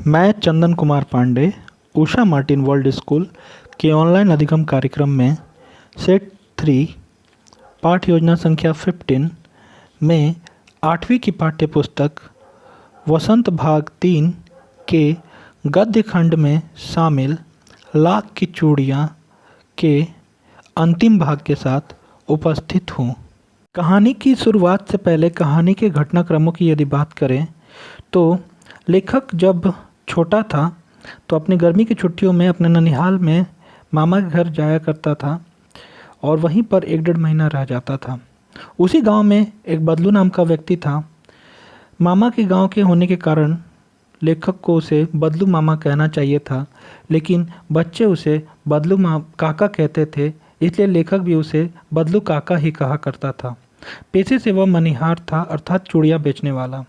मैं Chandan Kumar Pandey Usha Martin world school के online अधिगम कार्यक्रम में सेट 3 पाठ योजना संख्या 15 में 8वीं की पाठ्य पुस्तक वसंत भाग 3 के गद्य खंड में शामिल लाख की चूड़ियाँ के अंतिम भाग के साथ उपस्थित हूँ। कहानी की शुरुआत से पहले कहानी के घटनाक्रमों की यदि बात करें तो लेखक जब छोटा था तो अपनी गर्मी की छुट्टियों में अपने ननिहाल में मामा के घर जाया करता था और वहीं पर 1-1.5 महीना रह जाता था। उसी गांव में एक बदलू नाम का व्यक्ति था। मामा के गांव के होने के कारण लेखक को उसे बदलू मामा कहना चाहिए था, लेकिन बच्चे उसे बदलू काका कहते थे, इसलिए लेखक भी उसे बदलू काका ही कहा करता था। पेशे से वह मनिहार था, अर्थात चूड़ियाँ बेचने वाला।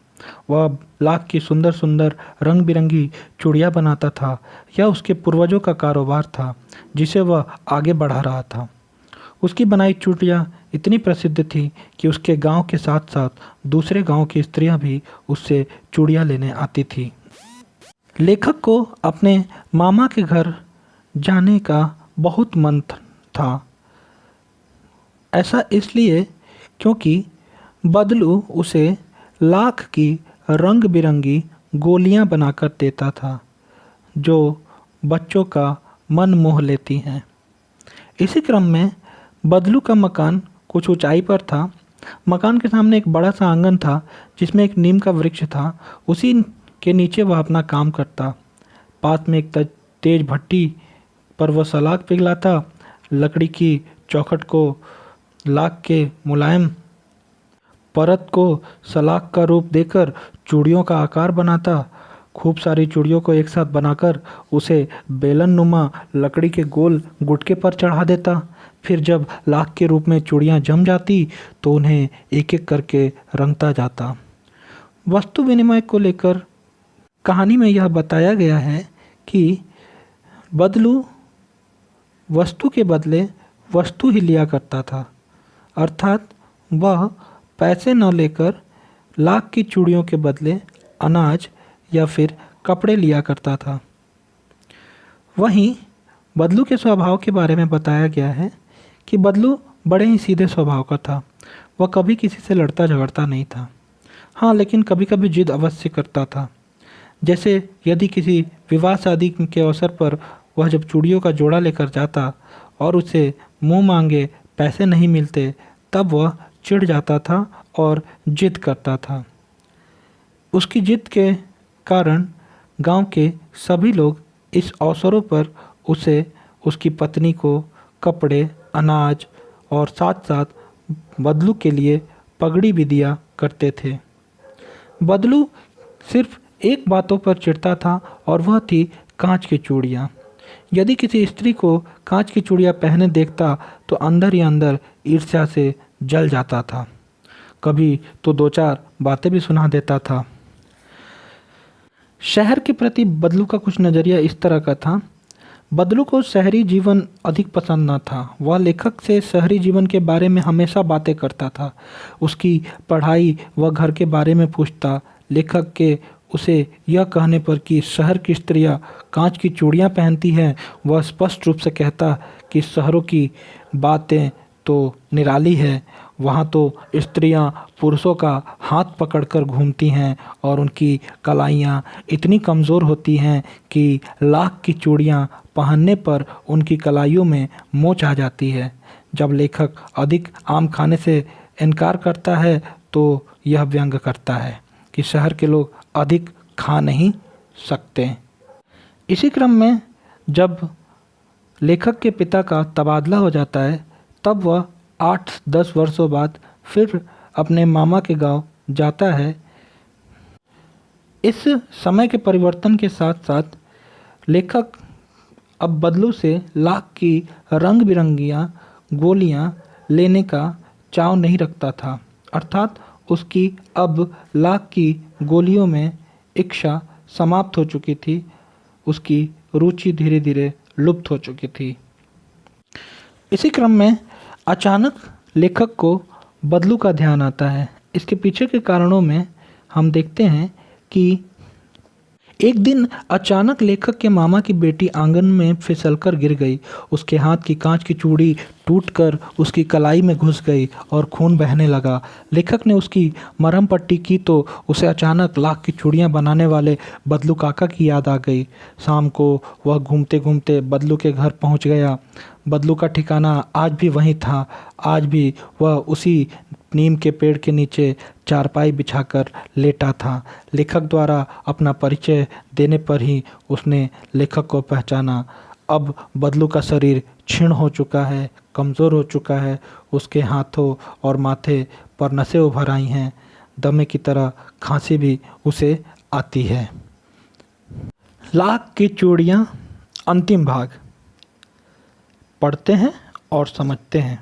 वह लाख की सुंदर सुंदर रंग बिरंगी चूड़ियाँ बनाता था। यह उसके पूर्वजों का कारोबार था जिसे वह आगे बढ़ा रहा था। उसकी बनाई चूड़ियाँ इतनी प्रसिद्ध थी कि उसके गांव के साथ साथ दूसरे गांव की स्त्रियां भी उससे चूड़ियाँ लेने आती थी। लेखक को अपने मामा के घर जाने का बहुत मन था। ऐसा इसलिए क्योंकि बदलू उसे लाख की रंग बिरंगी गोलियां बनाकर देता था जो बच्चों का मन मोह लेती हैं। इसी क्रम में बदलू का मकान कुछ ऊंचाई पर था। मकान के सामने एक बड़ा सा आंगन था जिसमें एक नीम का वृक्ष था। उसी के नीचे वह अपना काम करता। पास में एक तेज भट्टी पर वह सलाख पिघलाता। लकड़ी की चौखट को लाख के मुलायम परत को सलाख का रूप देकर चूड़ियों का आकार बनाता। खूब सारी चूड़ियों को एक साथ बनाकर उसे बेलन नुमा लकड़ी के गोल गुटके पर चढ़ा देता। फिर जब लाख के रूप में चूड़ियाँ जम जाती तो उन्हें एक एक करके रंगता जाता। वस्तु विनिमय को लेकर कहानी में यह बताया गया है कि बदलू वस्तु के बदले वस्तु ही लिया करता था, अर्थात वह पैसे न लेकर लाख की चूड़ियों के बदले अनाज या फिर कपड़े लिया करता था। वहीं बदलू के स्वभाव के बारे में बताया गया है कि बदलू बड़े ही सीधे स्वभाव का था। वह कभी किसी से लड़ता झगड़ता नहीं था। हाँ, लेकिन कभी कभी जिद अवश्य करता था। जैसे यदि किसी विवाह शादी के अवसर पर वह जब चूड़ियों का जोड़ा लेकर जाता और उसे मुंह मांगे पैसे नहीं मिलते, तब वह चिढ़ जाता था और जिद करता था। उसकी जिद के कारण गांव के सभी लोग इस अवसरों पर उसे, उसकी पत्नी को कपड़े, अनाज और साथ साथ बदलू के लिए पगड़ी भी दिया करते थे। बदलू सिर्फ एक बातों पर चिढ़ता था और वह थी कांच की चूड़ियाँ। यदि किसी स्त्री को कांच की चूड़ियाँ पहने देखता तो अंदर ही अंदर ईर्ष्या से जल जाता था। कभी तो 2-4 बातें भी सुना देता था। शहर के प्रति बदलू का कुछ नज़रिया इस तरह का था। बदलू को शहरी जीवन अधिक पसंद न था। वह लेखक से शहरी जीवन के बारे में हमेशा बातें करता था। उसकी पढ़ाई व घर के बारे में पूछता। लेखक के उसे यह कहने पर कि शहर की स्त्रियां कांच की चूड़ियां पहनती हैं, वह स्पष्ट रूप से कहता कि शहरों की बातें तो निराली है। वहाँ तो स्त्रियां पुरुषों का हाथ पकड़कर घूमती हैं और उनकी कलाइयाँ इतनी कमज़ोर होती हैं कि लाख की चूड़ियाँ पहनने पर उनकी कलाइयों में मोच आ जाती है। जब लेखक अधिक आम खाने से इनकार करता है तो यह व्यंग करता है कि शहर के लोग अधिक खा नहीं सकते। इसी क्रम में जब लेखक के पिता का तबादला हो जाता है तब वह 8-10 वर्षों बाद फिर अपने मामा के गांव जाता है। इस समय के परिवर्तन के साथ साथ लेखक अब बदलू से लाख की रंग बिरंगियाँ गोलियाँ लेने का चाव नहीं रखता था, अर्थात उसकी अब लाख की गोलियों में इच्छा समाप्त हो चुकी थी। उसकी रुचि धीरे धीरे लुप्त हो चुकी थी। इसी क्रम में अचानक लेखक को बदलू का ध्यान आता है। इसके पीछे के कारणों में हम देखते हैं कि एक दिन अचानक लेखक के मामा की बेटी आंगन में फिसलकर गिर गई। उसके हाथ की कांच की चूड़ी टूटकर उसकी कलाई में घुस गई और खून बहने लगा। लेखक ने उसकी मरहम पट्टी की तो उसे अचानक लाख की चूड़ियां बनाने वाले बदलू काका की याद आ गई। शाम को वह घूमते घूमते बदलू के घर पहुंच गया। बदलू का ठिकाना आज भी वहीं था। आज भी वह उसी नीम के पेड़ के नीचे चारपाई बिछाकर लेटा था। लेखक द्वारा अपना परिचय देने पर ही उसने लेखक को पहचाना। अब बदलू का शरीर क्षीण हो चुका है, कमज़ोर हो चुका है। उसके हाथों और माथे पर नसें उभर आई हैं। दमे की तरह खांसी भी उसे आती है। लाख की चूड़ियाँ अंतिम भाग पढ़ते हैं और समझते हैं।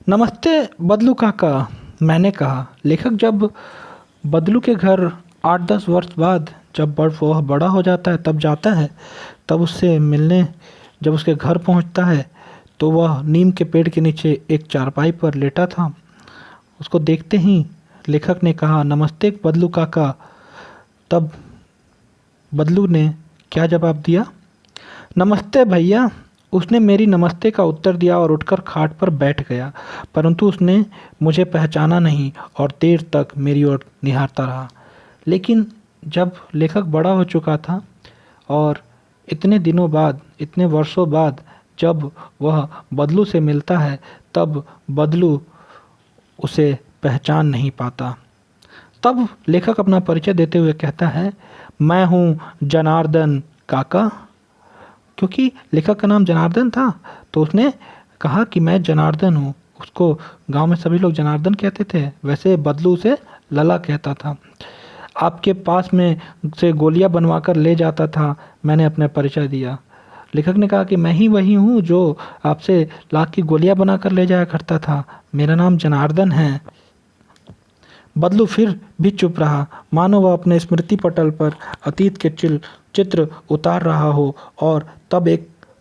नमस्ते बदलू काका, मैंने कहा। लेखक जब बदलू के घर 8-10 वर्ष बाद जब वह बड़ा हो जाता है तब जाता है, तब उससे मिलने जब उसके घर पहुंचता है तो वह नीम के पेड़ के नीचे एक चारपाई पर लेटा था। उसको देखते ही लेखक ने कहा, नमस्ते बदलू काका। तब बदलू ने क्या जवाब दिया? नमस्ते भैया। उसने मेरी नमस्ते का उत्तर दिया और उठकर खाट पर बैठ गया, परंतु उसने मुझे पहचाना नहीं और देर तक मेरी ओर निहारता रहा। लेकिन जब लेखक बड़ा हो चुका था और इतने दिनों बाद, इतने वर्षों बाद जब वह बदलू से मिलता है, तब बदलू उसे पहचान नहीं पाता। तब लेखक अपना परिचय देते हुए कहता है, मैं हूँ जनार्दन काका। क्योंकि लेखक का नाम जनार्दन था तो उसने कहा कि मैं जनार्दन हूँ। उसको गांव में सभी लोग जनार्दन कहते थे, वैसे बदलू उसे लला कहता था। आपके पास में से गोलियां बनवा कर ले जाता था, मैंने अपना परिचय दिया। लेखक ने कहा कि मैं ही वही हूँ जो आपसे लाख की गोलियां बना कर ले जाया करता था। मेरा नाम जनार्दन है। बदलू फिर भी चुप रहा, मानो वह अपने स्मृति पटल पर अतीत के चित्र उतार रहा हो। और तब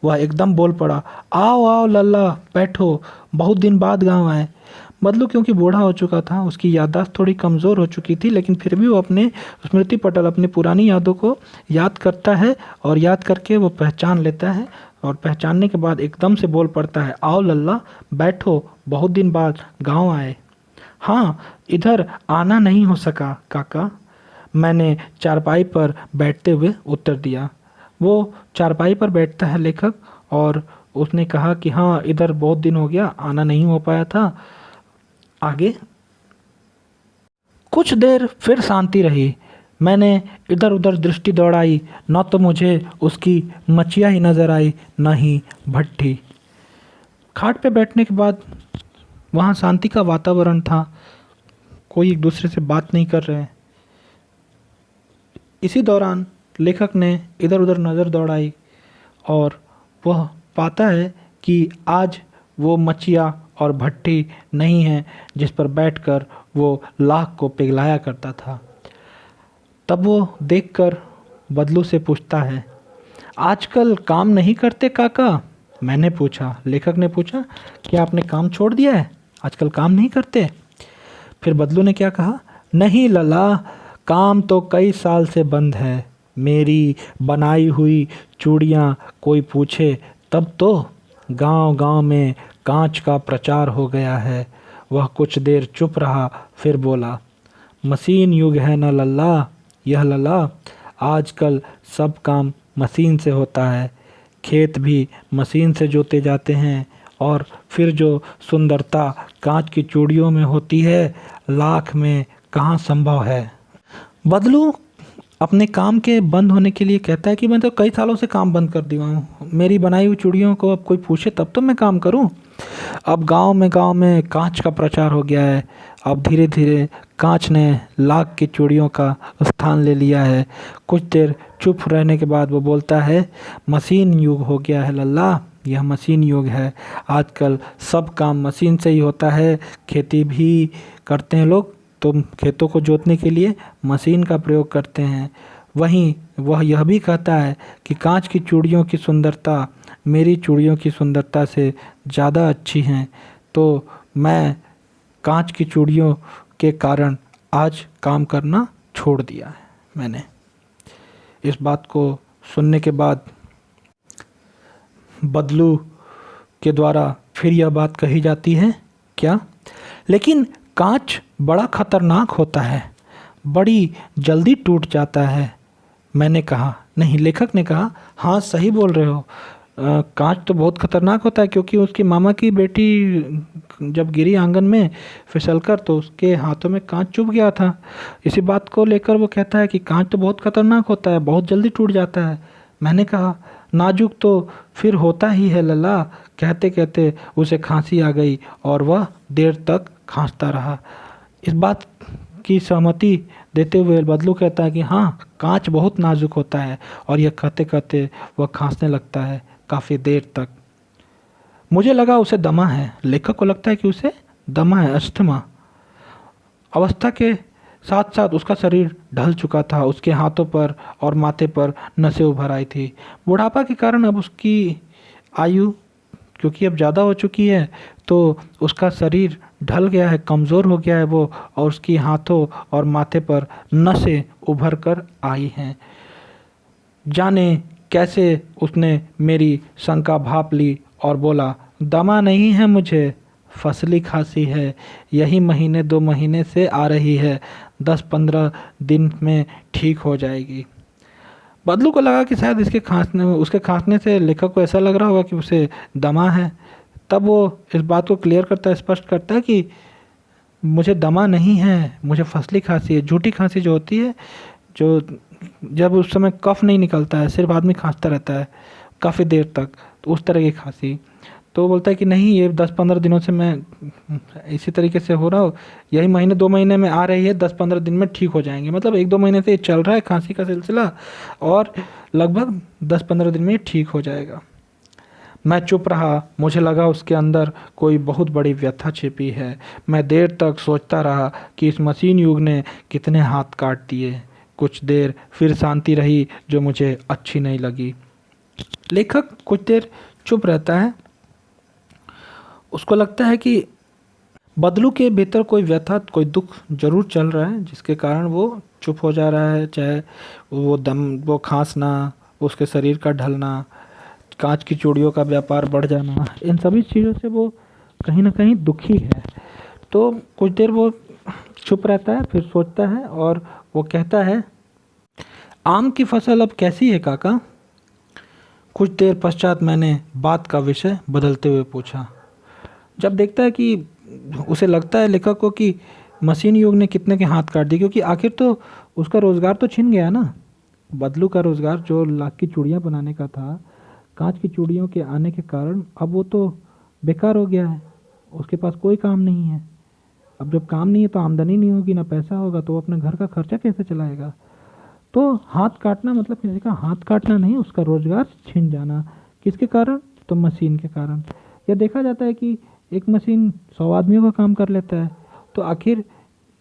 वह एकदम बोल पड़ा, आओ आओ लल्ला, बैठो, बहुत दिन बाद गांव आए। बदलू क्योंकि बूढ़ा हो चुका था, उसकी याददाश्त थोड़ी कमज़ोर हो चुकी थी, लेकिन फिर भी वो अपने स्मृति पटल, अपनी पुरानी यादों को याद करता है और याद करके वो पहचान लेता है। और पहचानने के बाद एकदम से बोल पड़ता है, आओ लल्ला, बैठो, बहुत दिन बाद गाँव आए। हाँ, इधर आना नहीं हो सका काका, मैंने चारपाई पर बैठते हुए उत्तर दिया। वो चारपाई पर बैठता है लेखक, और उसने कहा कि हाँ, इधर बहुत दिन हो गया, आना नहीं हो पाया था। आगे कुछ देर फिर शांति रही। मैंने इधर उधर दृष्टि दौड़ाई, न तो मुझे उसकी मचिया ही नज़र आई, न ही भट्ठी। खाट पे बैठने के बाद वहाँ शांति का वातावरण था, कोई एक दूसरे से बात नहीं कर रहे हैं। इसी दौरान लेखक ने इधर उधर नज़र दौड़ाई और वह पाता है कि आज वो मचिया और भट्टी नहीं है जिस पर बैठकर वो लाख को पिघलाया करता था। तब वो देखकर बदलू से पूछता है, आजकल काम नहीं करते काका? मैंने पूछा। लेखक ने पूछा कि आपने काम छोड़ दिया है, आजकल काम नहीं करते? फिर बदलू ने क्या कहा, नहीं लला, काम तो कई साल से बंद है। मेरी बनाई हुई चूड़ियाँ कोई पूछे तब तो गांव-गांव में कांच का प्रचार हो गया है। वह कुछ देर चुप रहा, फिर बोला, मशीन युग है न लल्ला, यह लला, आजकल सब काम मशीन से होता है। खेत भी मशीन से जोते जाते हैं और फिर जो सुंदरता कांच की चूड़ियों में होती है, लाख में कहाँ संभव है। बदलू अपने काम के बंद होने के लिए कहता है कि मैं तो कई सालों से काम बंद कर दिया हूँ। मेरी बनाई हुई चूड़ियों को अब कोई पूछे तब तो मैं काम करूँ। अब गांव में कांच का प्रचार हो गया है। अब धीरे धीरे कांच ने लाख की चूड़ियों का स्थान ले लिया है। कुछ देर चुप रहने के बाद वो बोलता है, मशीन युग हो गया है लल्ला, यह मशीन युग है। आजकल सब काम मशीन से ही होता है। खेती भी करते हैं लोग तो खेतों को जोतने के लिए मशीन का प्रयोग करते हैं। वहीं वह यह भी कहता है कि कांच की चूड़ियों की सुंदरता मेरी चूड़ियों की सुंदरता से ज़्यादा अच्छी हैं, तो मैं कांच की चूड़ियों के कारण आज काम करना छोड़ दिया है मैंने। इस बात को सुनने के बाद बदलू के द्वारा फिर यह बात कही जाती है, क्या? लेकिन कांच बड़ा खतरनाक होता है, बड़ी जल्दी टूट जाता है। मैंने कहा, नहीं, लेखक ने कहा, हाँ सही बोल रहे हो, कांच तो बहुत खतरनाक होता है, क्योंकि उसकी मामा की बेटी जब गिरी आंगन में फिसलकर तो उसके हाथों में कांच चुभ गया था। इसी बात को लेकर वो कहता है कि कांच तो बहुत खतरनाक होता है, बहुत जल्दी टूट जाता है। मैंने कहा, नाजुक तो फिर होता ही है लला। कहते कहते उसे खांसी आ गई और वह देर तक खांसता रहा। इस बात की सहमति देते हुए बदलू कहता है कि हाँ, कांच बहुत नाजुक होता है, और यह कहते कहते वह खांसने लगता है काफ़ी देर तक। मुझे लगा उसे दमा है, लेखक को लगता है कि उसे दमा है, अस्थमा। अवस्था के साथ साथ उसका शरीर ढल चुका था, उसके हाथों पर और माथे पर नसें उभर आई थी। बुढ़ापा के कारण अब उसकी आयु क्योंकि अब ज़्यादा हो चुकी है, तो उसका शरीर ढल गया है, कमज़ोर हो गया है वो, और उसकी हाथों और माथे पर नसें उभर कर आई हैं। जाने कैसे उसने मेरी शंका भाप ली और बोला, दमा नहीं है मुझे, फसली खांसी है, यही महीने 2 महीने से आ रही है, 10-15 दिन में ठीक हो जाएगी। बदलू को लगा कि शायद उसके खांसने से लेखक को ऐसा लग रहा होगा कि उसे दमा है। तब वो इस बात को क्लियर करता है, स्पष्ट करता है कि मुझे दमा नहीं है, मुझे फसली खांसी है। झूठी खांसी जो होती है, जो जब उस समय कफ नहीं निकलता है, सिर्फ आदमी खांसता रहता है काफ़ी देर तक, तो उस तरह की खांसी। तो वो बोलता है कि नहीं, ये 10-15 दिनों से मैं इसी तरीके से हो रहा हूँ, यही महीने 2 महीने में आ रही है, 10-15 दिन में ठीक हो जाएंगे। मतलब 1-2 महीने से ये चल रहा है खांसी का सिलसिला, और लगभग 10-15 दिन में ये ठीक हो जाएगा। मैं चुप रहा, मुझे लगा उसके अंदर कोई बहुत बड़ी व्यथा छिपी है। मैं देर तक सोचता रहा कि इस मशीन युग ने कितने हाथ काट दिए। कुछ देर फिर शांति रही जो मुझे अच्छी नहीं लगी। लेखक कुछ देर चुप रहता है। उसको लगता है कि बदलू के भीतर कोई व्यथा, कोई दुख जरूर चल रहा है, जिसके कारण वो चुप हो जा रहा है। चाहे वो खांसना, उसके शरीर का ढलना, कांच की चूड़ियों का व्यापार बढ़ जाना, इन सभी चीज़ों से वो कहीं ना कहीं दुखी है। तो कुछ देर वो चुप रहता है, फिर सोचता है और वो कहता है, आम की फसल अब कैसी है काका? कुछ देर पश्चात मैंने बात का विषय बदलते हुए पूछा। जब देखता है कि उसे लगता है लेखक को कि मशीन युग ने कितने के हाथ काट दिए, क्योंकि आखिर तो उसका रोज़गार तो छिन गया ना। बदलू का रोज़गार जो लाख की चूड़ियाँ बनाने का था, कांच की चूड़ियों के आने के कारण अब वो तो बेकार हो गया है, उसके पास कोई काम नहीं है। अब जब काम नहीं है तो आमदनी नहीं होगी, ना पैसा होगा, तो वो अपने घर का खर्चा कैसे चलाएगा? तो हाथ काटना मतलब किसी का हाथ काटना नहीं, उसका रोज़गार छिन जाना। किसके कारण? तो मशीन के कारण। यह देखा जाता है कि एक मशीन 100 आदमियों का काम कर लेता है, तो आखिर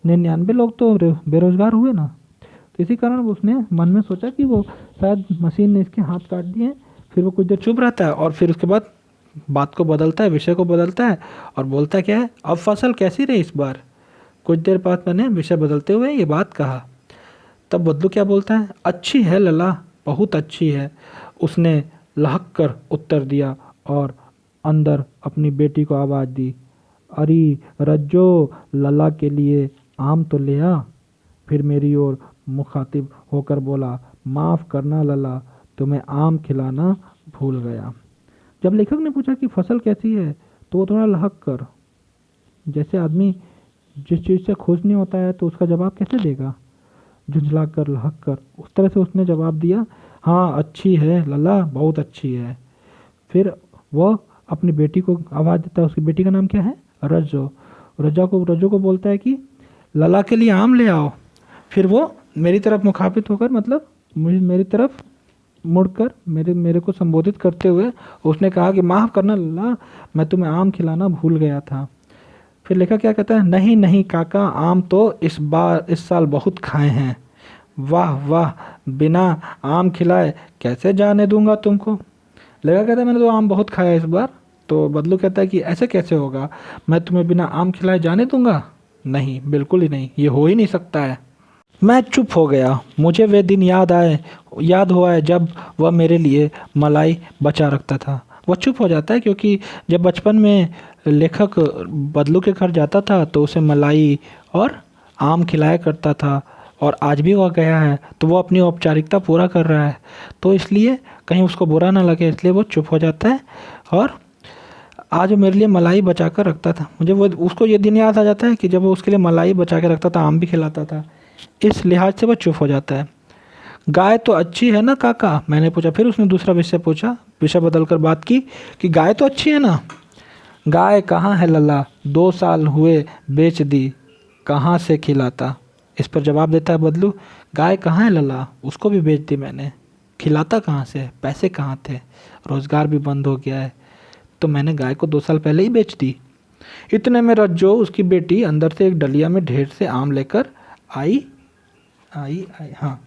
99 लोग तो बेरोजगार हुए ना। तो इसी कारण उसने मन में सोचा कि वो शायद मशीन ने इसके हाथ काट दिए। फिर वो कुछ देर चुप रहता है और फिर उसके बाद बात को बदलता है, विषय को बदलता है और बोलता क्या है, अब फसल कैसी रही इस बार? कुछ देर बाद मैंने विषय बदलते हुए ये बात कहा। तब बदलू क्या बोलता है, अच्छी है लला, बहुत अच्छी है, उसने लहक कर उत्तर दिया और अंदर अपनी बेटी को आवाज़ दी, अरे रज्जो, लला के लिए आम तो ले आ। फिर मेरी ओर मुखातिब होकर बोला, माफ़ करना लला, तुम्हें आम खिलाना भूल गया। जब लेखक ने पूछा कि फसल कैसी है, तो वो थोड़ा लहक कर, जैसे आदमी जिस चीज़ से खुश नहीं होता है तो उसका जवाब कैसे देगा, झुंझला कर, लहक कर, उस तरह से उसने जवाब दिया, हाँ अच्छी है लला, बहुत अच्छी है। फिर वह अपनी बेटी को आवाज़ देता है। उसकी बेटी का नाम क्या है? रज्जो। रज्जो को बोलता है कि लला के लिए आम ले आओ। फिर वो मेरी तरफ मुखातिब होकर, मतलब मेरी तरफ मुड़कर मेरे को संबोधित करते हुए उसने कहा कि माफ़ करना लला, मैं तुम्हें आम खिलाना भूल गया था। फिर लेखक क्या कहता है, नहीं नहीं काका, आम तो इस साल बहुत खाए हैं। वाह वाह, बिना आम खिलाए कैसे जाने दूंगा तुमको? लेखक कहता है, मैंने तो आम बहुत खाया इस बार। तो बदलू कहता है कि ऐसे कैसे होगा, मैं तुम्हें बिना आम खिलाए जाने दूंगा? नहीं, बिल्कुल ही नहीं, ये हो ही नहीं सकता है। मैं चुप हो गया। मुझे वे दिन याद हुआ है जब वह मेरे लिए मलाई बचा रखता था। वह चुप हो जाता है क्योंकि जब बचपन में लेखक बदलू के घर जाता था तो उसे मलाई और आम खिलाया करता था, और आज भी वह गया है तो वो अपनी औपचारिकता पूरा कर रहा है, तो इसलिए कहीं उसको बुरा ना लगे इसलिए वो चुप हो जाता है। और आज वो मेरे लिए मलाई बचा कर रखता था। मुझे वो उसको ये दिन याद आ जाता है कि जब वो उसके लिए मलाई बचा के रखता था, आम भी खिलाता था, इस लिहाज से वो चुप हो जाता है। गाय तो अच्छी है ना काका, मैंने पूछा। फिर उसने दूसरा विषय पूछा, विषय बदल कर बात की कि गाय तो अच्छी है ना। गाय कहाँ है लल्ला, 2 साल हुए बेच दी, कहाँ से खिलाता। इस पर जवाब देता है बदलू, गाय कहाँ है लल्ला, उसको भी बेच दी मैंने, खिलाता कहाँ से, पैसे कहाँ थे, रोज़गार भी बंद हो गया है, तो मैंने गाय को 2 साल पहले ही बेच दी। इतने में रज्जो उसकी बेटी अंदर से एक डलिया में ढेर से आम लेकर आई आई आई हाँ।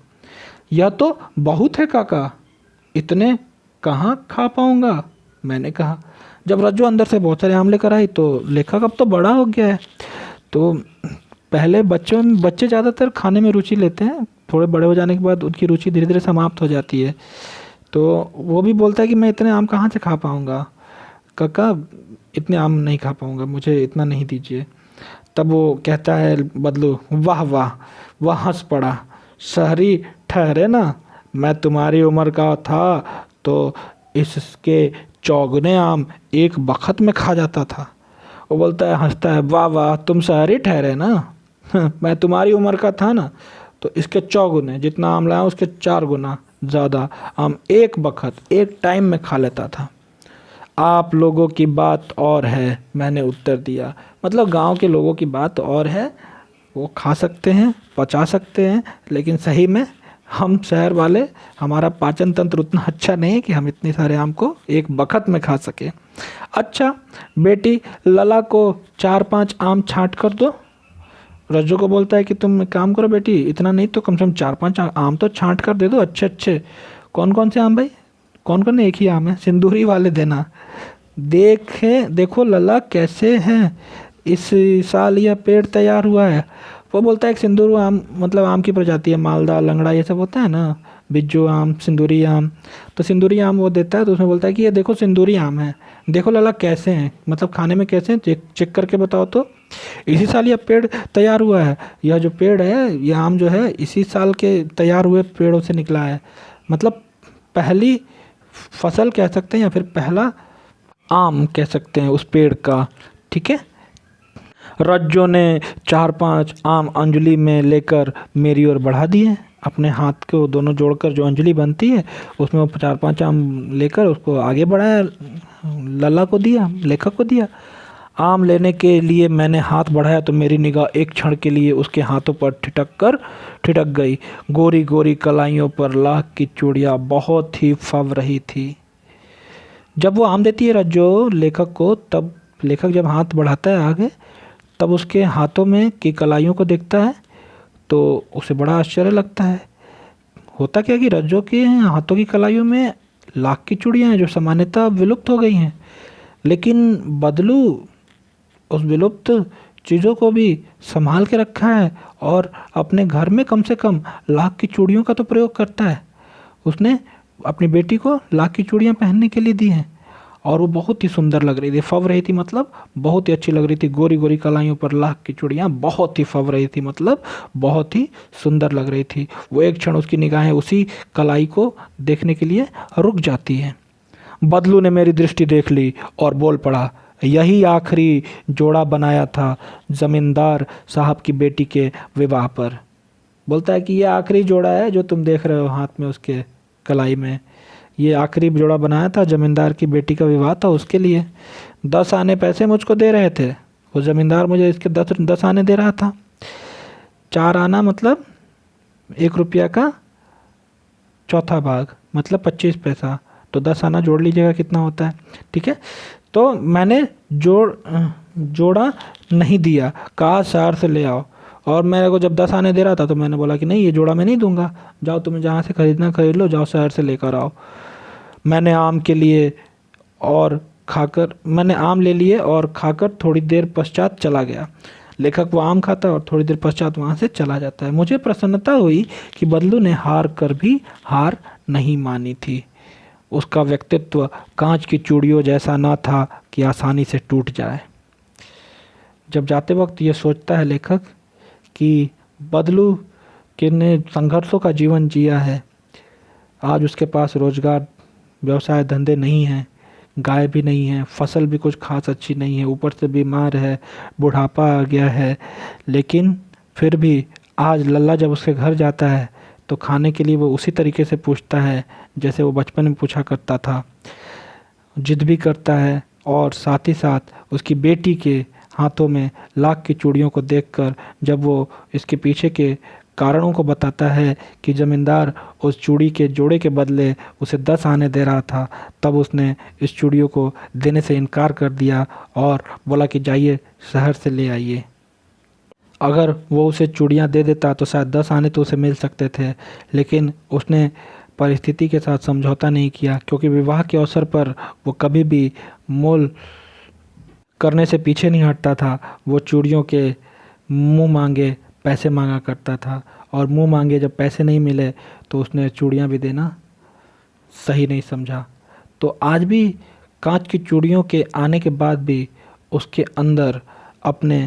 यह तो बहुत है काका, इतने कहाँ खा पाऊंगा, मैंने कहा। जब रज्जो अंदर से बहुत सारे आम लेकर आई तो लेखक अब तो बड़ा हो गया है, तो पहले बच्चे ज़्यादातर खाने में रुचि लेते हैं, थोड़े बड़े हो जाने के बाद उनकी रुचि धीरे धीरे समाप्त हो जाती है। तो वो भी बोलता है कि मैं इतने आम कहाँ से खा पाऊँगा काका, इतने आम नहीं खा पाऊँगा, मुझे इतना नहीं दीजिए। तब वो कहता है बदलू, वाह वाह, वह हंस पड़ा, शहरी ठहरे ना, मैं तुम्हारी उम्र का था तो इसके चौगुने आम एक बखत में खा जाता था। वो बोलता है, हंसता है, वाह वाह, तुम शहरी ठहरे ना, मैं तुम्हारी उम्र का था ना तो इसके चौगुने, जितना आम लाया उसके 4 गुना ज़्यादा आम एक बखत एक टाइम में खा लेता था। आप लोगों की बात और है, मैंने उत्तर दिया। मतलब गांव के लोगों की बात और है, वो खा सकते हैं, पचा सकते हैं, लेकिन सही में हम शहर वाले, हमारा पाचन तंत्र उतना अच्छा नहीं है कि हम इतने सारे आम को एक बखत में खा सके। अच्छा बेटी, लला को 4-5 आम छांट कर दो। रज्जो को बोलता है कि तुम एक काम करो बेटी, इतना नहीं तो कम से कम 4-5 आम तो छांट कर दे दो, अच्छे अच्छे। कौन कौन से आम भाई, कौन कौन, एक ही आम है, सिंदूरी वाले देना। देखो लला कैसे हैं, इस साल यह पेड़ तैयार हुआ है। वो बोलता है एक सिंदूर आम, मतलब आम की प्रजाति है, मालदा लंगड़ा ये सब होता है ना, बिज्जू आम, सिंदूरी आम। तो सिंदूरी आम वो देता है, तो उसमें बोलता है कि ये देखो सिंदूरी आम है, देखो लला कैसे हैं, मतलब खाने में कैसे हैं, चेक चेक करके बताओ तो। इसी साल यह पेड़ तैयार हुआ है, यह जो पेड़ है, यह आम जो है इसी साल के तैयार हुए पेड़ों से निकला है, मतलब पहली फसल कह सकते हैं या फिर पहला आम कह सकते हैं उस पेड़ का। ठीक है। रज्जो ने 4-5 आम अंजलि में लेकर मेरी ओर बढ़ा दिए। अपने हाथ को दोनों जोड़कर जो अंजलि बनती है उसमें वो 4-5 आम लेकर उसको आगे बढ़ाया, लला को दिया, लेखक को दिया। आम लेने के लिए मैंने हाथ बढ़ाया तो मेरी निगाह एक क्षण के लिए उसके हाथों पर ठिठक गई। गोरी गोरी कलाइयों पर लाख की चूड़ियाँ बहुत ही फब रही थी। जब वो आम देती है रज्जो लेखक को, तब लेखक जब हाथ बढ़ाता है आगे, तब उसके हाथों में की कलाइयों को देखता है तो उसे बड़ा आश्चर्य लगता है। होता क्या कि रज्जो के हाथों की कलाइयों में लाख की चूड़ियाँ हैं जो सामान्यतः विलुप्त हो गई हैं, लेकिन बदलू उस विलुप्त चीज़ों को भी संभाल के रखा है और अपने घर में कम से कम लाख की चूड़ियों का तो प्रयोग करता है। उसने अपनी बेटी को लाख की चूड़ियाँ पहनने के लिए दी हैं और वो बहुत ही सुंदर लग रही थी, फब रही थी, मतलब बहुत ही अच्छी लग रही थी। गोरी गोरी कलाइयों पर लाख की चूड़ियाँ बहुत ही फब रही थी, मतलब बहुत ही सुंदर लग रही थी। वो एक क्षण उसकी निगाहें उसी कलाई को देखने के लिए रुक जाती हैं। बदलू ने मेरी दृष्टि देख ली और बोल पड़ा, यही आखिरी जोड़ा बनाया था जमींदार साहब की बेटी के विवाह पर। बोलता है कि ये आखिरी जोड़ा है जो तुम देख रहे हो हाथ में उसके कलाई में, ये आखिरी जोड़ा बनाया था, जमींदार की बेटी का विवाह था उसके लिए। 10 आने पैसे मुझको दे रहे थे, वो जमींदार मुझे इसके 10 आने दे रहा था। 4 आना मतलब 1 रुपया का चौथा भाग, मतलब 25 पैसा, तो 10 आना जोड़ लीजिएगा कितना होता है। ठीक है। तो मैंने जोड़ा नहीं दिया, कहा शहर से ले आओ, और मेरे को जब 10 आने दे रहा था तो मैंने बोला कि नहीं, ये जोड़ा मैं नहीं दूंगा, जाओ तुम्हें जहाँ से खरीदना खरीद लो, जाओ शहर से लेकर आओ। मैंने आम ले लिए और खाकर थोड़ी देर पश्चात चला गया। लेखक वो आम खाता है और थोड़ी देर पश्चात वहाँ से चला जाता है। मुझे प्रसन्नता हुई कि बदलू ने हार कर भी हार नहीं मानी थी। उसका व्यक्तित्व कांच की चूड़ियों जैसा न था कि आसानी से टूट जाए। जब जाते वक्त ये सोचता है लेखक कि बदलू के ने संघर्षों का जीवन जिया है। आज उसके पास रोजगार, व्यवसाय, धंधे नहीं हैं, गाय भी नहीं है, फसल भी कुछ खास अच्छी नहीं है, ऊपर से बीमार है, बुढ़ापा आ गया है। लेकिन फिर भी आज लल्ला जब उसके घर जाता है तो खाने के लिए वो उसी तरीके से पूछता है जैसे वो बचपन में पूछा करता था। जिद भी करता है और साथ ही साथ उसकी बेटी के हाथों में लाख की चूड़ियों को देखकर जब वो इसके पीछे के कारणों को बताता है कि ज़मींदार उस चूड़ी के जोड़े के बदले उसे 10 आने दे रहा था, तब उसने इस चूड़ियों को देने से इनकार कर दिया और बोला कि जाइए शहर से ले आइए। अगर वो उसे चूड़ियाँ दे देता तो शायद 10 आने तो उसे मिल सकते थे, लेकिन उसने परिस्थिति के साथ समझौता नहीं किया, क्योंकि विवाह के अवसर पर वो कभी भी मोल करने से पीछे नहीं हटता था। वो चूड़ियों के मुंह मांगे पैसे मांगा करता था और मुंह मांगे जब पैसे नहीं मिले तो उसने चूड़ियाँ भी देना सही नहीं समझा। तो आज भी कांच की चूड़ियों के आने के बाद भी उसके अंदर अपने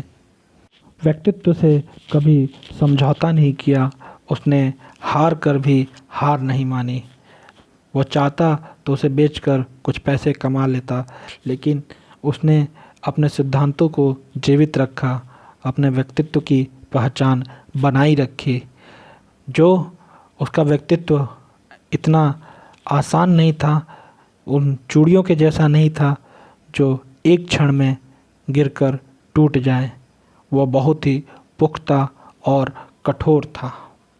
व्यक्तित्व से कभी समझौता नहीं किया। उसने हार कर भी हार नहीं मानी। वो चाहता तो उसे बेचकर कुछ पैसे कमा लेता, लेकिन उसने अपने सिद्धांतों को जीवित रखा, अपने व्यक्तित्व की पहचान बनाई रखी। जो उसका व्यक्तित्व इतना आसान नहीं था, उन चूड़ियों के जैसा नहीं था जो एक क्षण में गिरकर टूट जाए। वह बहुत ही पुख्ता और कठोर था।